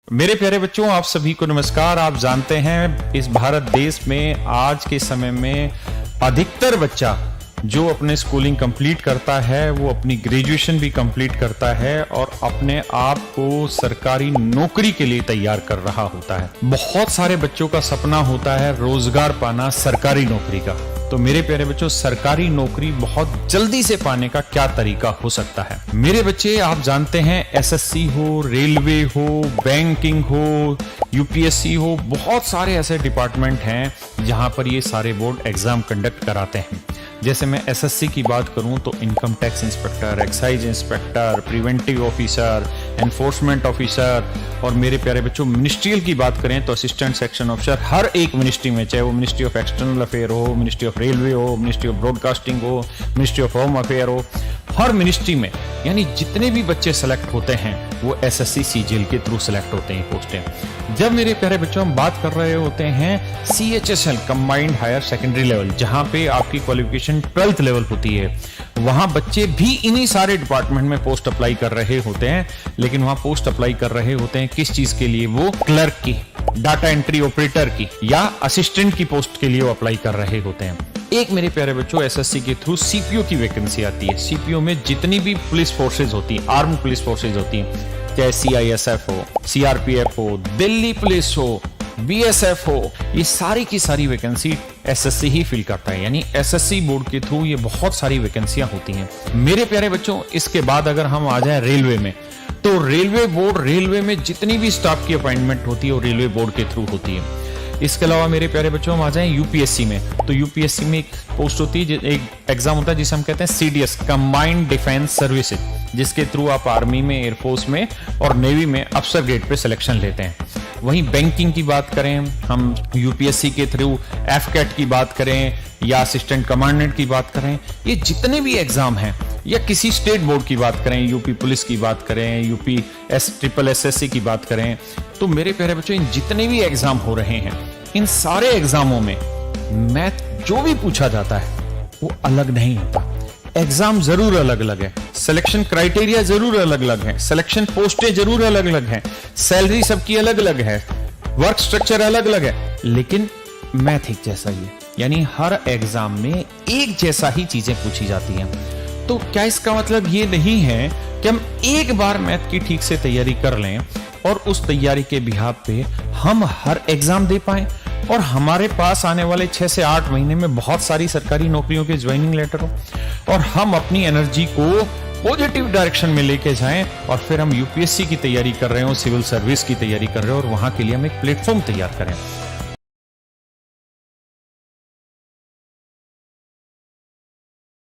मेरे प्यारे बच्चों, आप सभी को नमस्कार। आप जानते हैं इस भारत देश में आज के समय में अधिकतर बच्चा जो अपने स्कूलिंग कंप्लीट करता है वो अपनी ग्रेजुएशन भी कंप्लीट करता है और अपने आप को सरकारी नौकरी के लिए तैयार कर रहा होता है। बहुत सारे बच्चों का सपना होता है रोजगार पाना सरकारी नौकरी का। तो मेरे प्यारे बच्चों, सरकारी नौकरी बहुत जल्दी से पाने का क्या तरीका हो सकता है? मेरे बच्चे, आप जानते हैं एसएससी हो, रेलवे हो, बैंकिंग हो, यूपीएससी हो, बहुत सारे ऐसे डिपार्टमेंट हैं जहां पर ये सारे बोर्ड एग्जाम कंडक्ट कराते हैं। जैसे मैं एसएससी की बात करूं तो income tax inspector, excise inspector, preventive officer, enforcement officer, और मेरे प्यारे बच्चों मिनिस्ट्रियल की बात करें तो असिस्टेंट सेक्शन ऑफिसर। हर एक मिनिस्ट्री में, चाहे वो मिनिस्ट्री ऑफ एक्सटर्नल अफेयर हो, मिनिस्ट्री ऑफ रेलवे हो, मिनिस्ट्री ऑफ ब्रॉडकास्टिंग हो, मिनिस्ट्री ऑफ होम अफेयर हो, हर मिनिस्ट्री में यानी जितने भी बच्चे सेलेक्ट होते हैं वो एसएससी सीजीएल के थ्रू सेलेक्ट होते हैं पोस्टें। जब मेरे प्यारे बच्चों हम बात कर रहे होते हैं CHSL combined higher secondary level, जहां पे आपकी क्वालिफिकेशन 12th लेवल होती है, वहां बच्चे भी इन्हीं सारे डिपार्टमेंट में पोस्ट अप्लाई कर रहे होते हैं। लेकिन वहां पोस्ट अप्लाई कर रहे होते हैं किस चीज के लिए? वो क्लर्क की, डाटा एंट्री ऑपरेटर की या असिस्टेंट की पोस्ट के लिए वो अप्लाई कर रहे होते हैं। एक मेरे प्यारे बच्चों एसएससी के थ्रू सीपीओ की वैकेंसी आती है। सीपीओ में जितनी भी पुलिस फोर्सेज होती हैं, आर्म पुलिस फोर्सेज होती हैं, चाहे सीआईएसएफ हो, सीआरपीएफ हो, दिल्ली पुलिस हो, बीएसएफ हो, ये सारी की सारी वैकेंसी एसएससी ही फिल करता है। यानी एसएससी बोर्ड के थ्रू ये बहुत सारी वैकेंसियां होती हैं। मेरे प्यारे बच्चों, इसके बाद अगर हम आ जाए रेलवे में, तो रेलवे बोर्ड, रेलवे में जितनी भी स्टाफ की अपॉइंटमेंट होती है वो रेलवे बोर्ड के थ्रू होती है। इसके अलावा मेरे प्यारे बच्चों हम आ जाएं यूपीएससी में, तो यूपीएससी में एक पोस्ट होती है, एक एग्जाम होता है जिसे हम कहते हैं सीडीएस, कंबाइंड डिफेंस सर्विसेज, जिसके थ्रू आप आर्मी में, एयरफोर्स में और नेवी में अफसर ग्रेड पे सिलेक्शन लेते हैं। वहीं बैंकिंग की बात करें हम, यूपीएससी के थ्रू एफकेट की बात करें या असिस्टेंट कमांडेंट की बात करें, ये जितने भी एग्जाम हैं, या किसी स्टेट बोर्ड की बात करें, यूपी पुलिस की बात करें, यूपी ट्रिपल एसएससी की बात करें, तो मेरे प्यारे बच्चों इन जितने भी एग्जाम हो रहे हैं, इन सारे एग्जामों में मैथ जो भी पूछा जाता है वो अलग नहीं होता। एग्जाम जरूर अलग अलग है, सिलेक्शन क्राइटेरिया जरूर अलग अलग है, सिलेक्शन पोस्टें जरूर अलग अलग हैं, सैलरी सबकी अलग अलग है, वर्क स्ट्रक्चर अलग अलग है, लेकिन मैथ एक जैसा ही है। यानी हर एग्जाम में एक जैसा ही चीजें पूछी जाती हैं। तो क्या इसका मतलब ये नहीं है कि हम एक बार मैथ की ठीक से तैयारी कर लें और उस तैयारी के बिहाफ पे हम हर एग्जाम दे पाएं और हमारे पास आने वाले 6 से 8 महीने में बहुत सारी सरकारी नौकरियों के ज्वाइनिंग लेटर हो और हम अपनी एनर्जी को पॉजिटिव डायरेक्शन में लेके जाएं और फिर हम यूपीएससी की तैयारी कर रहे हो, सिविल सर्विस की तैयारी कर रहे हो और वहां के लिए हम एक प्लेटफॉर्म तैयार करें।